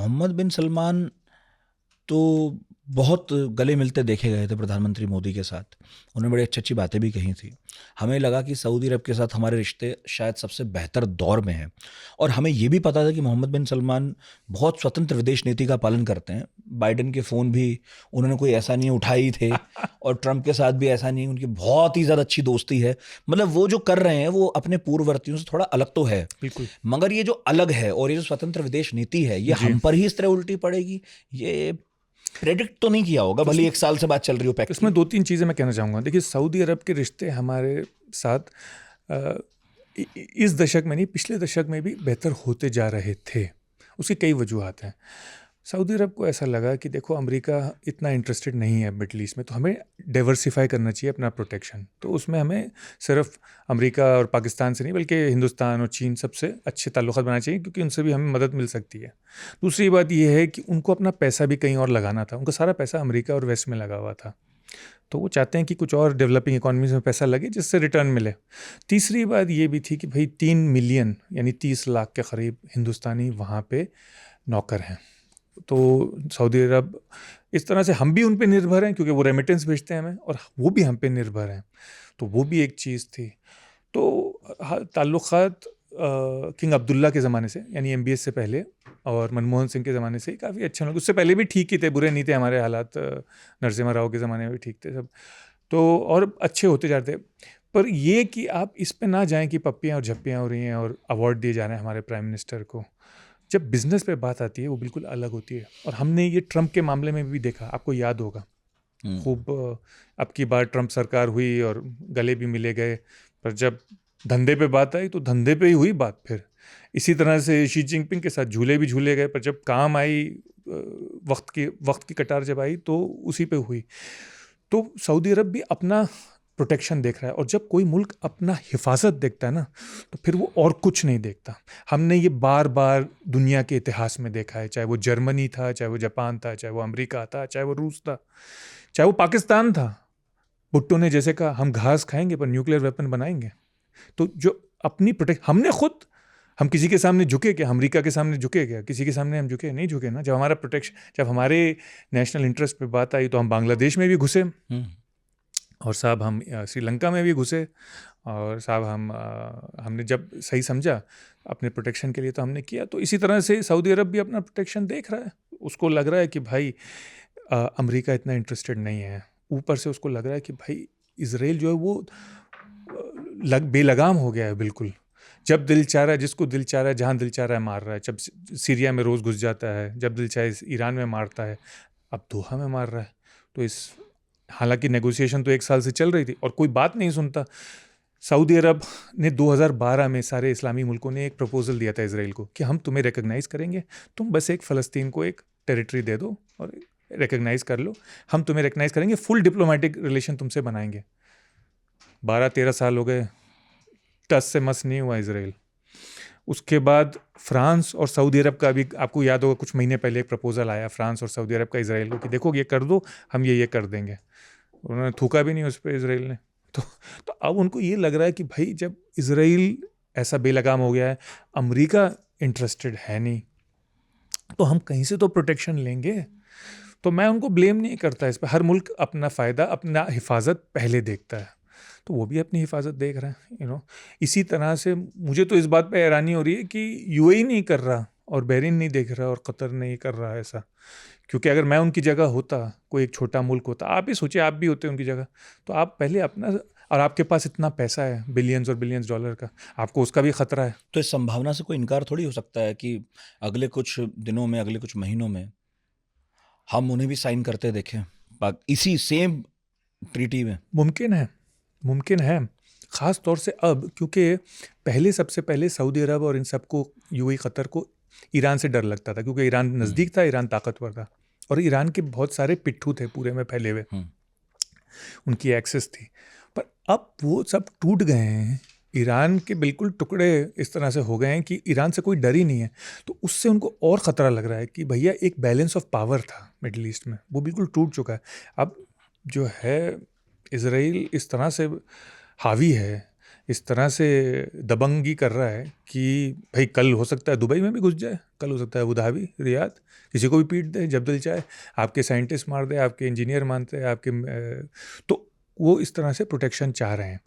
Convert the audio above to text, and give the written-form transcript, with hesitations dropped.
मोहम्मद बिन सलमान तो बहुत गले मिलते देखे गए थे प्रधानमंत्री मोदी के साथ। उन्होंने बड़ी अच्छी अच्छी बातें भी कही थी। हमें लगा कि सऊदी अरब के साथ हमारे रिश्ते शायद सबसे बेहतर दौर में हैं। और हमें ये भी पता था कि मोहम्मद बिन सलमान बहुत स्वतंत्र विदेश नीति का पालन करते हैं। बाइडेन के फ़ोन भी उन्होंने कोई ऐसा नहीं उठाए ही थे, और ट्रंप के साथ भी ऐसा नहीं। उनकी बहुत ही ज़्यादा अच्छी दोस्ती है। मतलब वो जो कर रहे हैं वो अपने पूर्ववर्तियों से थोड़ा अलग तो है, बिल्कुल मगर ये जो अलग है और ये जो स्वतंत्र विदेश नीति है ये जी। हम पर ही इस तरह उल्टी पड़ेगी, ये प्रेडिक्ट तो नहीं किया होगा, तो भले एक साल से बात चल रही हो पैक्ट इसमें की। 2-3 चीज़ें मैं कहना चाहूँगा। देखिए, सऊदी अरब के रिश्ते हमारे साथ अ, इस दशक में नहीं, पिछले दशक में भी बेहतर होते जा रहे थे। उसकी कई वजूहात हैं। सऊदी अरब को ऐसा लगा कि देखो, अमेरिका इतना इंटरेस्टेड नहीं है मिडल ईस्ट में, तो हमें डाइवर्सिफाई करना चाहिए अपना प्रोटेक्शन। तो उसमें हमें सिर्फ अमेरिका और पाकिस्तान से नहीं, बल्कि हिंदुस्तान और चीन सबसे अच्छे ताल्लुकात बनाने चाहिए, क्योंकि उनसे भी हमें मदद मिल सकती है। दूसरी बात यह है कि उनको अपना पैसा भी कहीं और लगाना था। उनका सारा पैसा अमेरिका और वेस्ट में लगा हुआ था, तो वो चाहते हैं कि कुछ और डेवलपिंग इकोनॉमीज में पैसा लगे जिससे रिटर्न मिले। तीसरी बात ये भी थी कि भाई 3 मिलियन यानी 30 लाख के करीब हिंदुस्तानी वहाँ पे नौकर हैं। तो सऊदी अरब, इस तरह से हम भी उन पे निर्भर हैं, क्योंकि वो रेमिटेंस भेजते हैं हमें, और वो भी हम पे निर्भर हैं। तो वो भी एक चीज़ थी। तो ताल्लुक़ात किंग अब्दुल्ला के ज़माने से, यानी MBS से पहले, और मनमोहन सिंह के ज़माने से काफ़ी अच्छे लोग। उससे पहले भी ठीक ही थे, बुरे नहीं थे हमारे हालात। नरसिम्हा राव के ज़माने में भी ठीक थे सब। तो और अच्छे होते जा रहे थे। पर ये कि आप इस पे ना जाएं कि पप्पियाँ और झप्पियाँ हो रही हैं और अवार्ड दिए जा रहे हैं हमारे प्राइम मिनिस्टर को। जब बिजनेस पे बात आती है वो बिल्कुल अलग होती है। और हमने ये ट्रंप के मामले में भी देखा, आपको याद होगा खूब। अब की बार ट्रंप सरकार हुई और गले भी मिले गए, पर जब धंधे पे बात आई तो धंधे पे ही हुई बात। फिर इसी तरह से शी जिनपिंग के साथ झूले भी झूले गए, पर जब काम आई, वक्त की कटार जब आई तो उसी पे हुई। तो सऊदी अरब भी अपना प्रोटेक्शन देख रहा है, और जब कोई मुल्क अपना हिफाजत देखता है ना, तो फिर वो और कुछ नहीं देखता। हमने ये बार बार दुनिया के इतिहास में देखा है, चाहे वो जर्मनी था, चाहे वो जापान था, चाहे वो अमेरिका था, चाहे वो रूस था, चाहे वो पाकिस्तान था। भुट्टो ने जैसे कहा, हम घास खाएंगे पर न्यूक्लियर वेपन बनाएंगे। तो जो अपनी प्रोटेक्ट, हमने खुद, हम किसी के सामने झुके क्या? अमेरिका के सामने झुके क्या? किसी के सामने हम झुके नहीं? झुके ना। जब हमारा प्रोटेक्शन, जब हमारे नेशनल इंटरेस्ट पे बात आई तो हम बांग्लादेश में भी घुसे, और साहब हम श्रीलंका में भी घुसे, और साहब हमने जब सही समझा अपने प्रोटेक्शन के लिए तो हमने किया। तो इसी तरह से सऊदी अरब भी अपना प्रोटेक्शन देख रहा है। उसको लग रहा है कि भाई अमेरिका इतना इंटरेस्टेड नहीं है। ऊपर से उसको लग रहा है कि भाई इजराइल जो है वो बेलगाम हो गया है बिल्कुल। जब दिल चाह रहा है, जिसको दिल चाह रहा है, जहाँ दिल चाह रहा है मार रहा है। जब सीरिया में रोज़ घुस जाता है, जब दिल चाहे ईरान में मारता है, अब दोहा में मार रहा है। तो हालांकि नेगोशिएशन तो 1 साल से चल रही थी और कोई बात नहीं सुनता। सऊदी अरब ने 2012 में सारे इस्लामी मुल्कों ने एक प्रपोजल दिया था इजराइल को कि हम तुम्हें रिकग्नाइज़ करेंगे, तुम बस एक फ़लस्तीन को एक टेरिटरी दे दो और रिकग्नाइज़ कर लो, हम तुम्हें रिकग्नाइज़ करेंगे, फुल डिप्लोमेटिक रिलेशन तुमसे बनाएंगे। 12-13 साल हो गए, टस से मस नहीं हुआ इजराइल। उसके बाद फ्रांस और सऊदी अरब का भी, आपको याद होगा कुछ महीने पहले एक प्रपोजल आया फ्रांस और सऊदी अरब का इजराइल को कि देखो ये कर दो, हम ये कर देंगे। उन्होंने थूका भी नहीं उस पर इजराइल ने। तो अब उनको ये लग रहा है कि भाई जब इजराइल ऐसा बेलगाम हो गया है, अमेरिका इंटरेस्टेड है नहीं, तो हम कहीं से तो प्रोटेक्शन लेंगे। तो मैं उनको ब्लेम नहीं करता इस पर। हर मुल्क अपना फ़ायदा, अपना हिफाजत पहले देखता है, तो वो भी अपनी हिफाजत देख रहे हैं। इसी तरह से मुझे तो इस बात पे हैरानी हो रही है कि UAE नहीं कर रहा और बहरीन नहीं देख रहा और कतर नहीं कर रहा ऐसा। क्योंकि अगर मैं उनकी जगह होता, कोई एक छोटा मुल्क होता, आप ही सोचिए आप भी होते उनकी जगह, तो आप पहले अपना, और आपके पास इतना पैसा है, बिलियंस और बिलियंस डॉलर का, आपको उसका भी खतरा है। तो इस संभावना से कोई इनकार थोड़ी हो सकता है कि अगले कुछ दिनों में, अगले कुछ महीनों में हम उन्हें भी साइन करते देखें इसी सेम ट्रीटी में। मुमकिन है, मुमकिन है। ख़ास तौर से अब, क्योंकि पहले, सबसे पहले सऊदी अरब और इन सबको, UAE कतर को ईरान से डर लगता था, क्योंकि ईरान नज़दीक था, ईरान ताकतवर था, और ईरान के बहुत सारे पिट्ठू थे पूरे में फैले हुए, उनकी एक्सेस थी। पर अब वो सब टूट गए हैं। ईरान के बिल्कुल टुकड़े इस तरह से हो गए हैं कि ईरान से कोई डर ही नहीं है। तो उससे उनको और ख़तरा लग रहा है कि भैया एक बैलेंस ऑफ पावर था मिडल ईस्ट में, वो बिल्कुल टूट चुका है। अब जो है इजराइल इस तरह से हावी है, इस तरह से दबंगी कर रहा है कि भाई कल हो सकता है दुबई में भी घुस जाए, कल हो सकता है अबू धाबी, रियाद, किसी को भी पीट दे जब दिल चाहे, आपके साइंटिस्ट मार दे, आपके इंजीनियर मारते हैं, आपके तो वो इस तरह से प्रोटेक्शन चाह रहे हैं।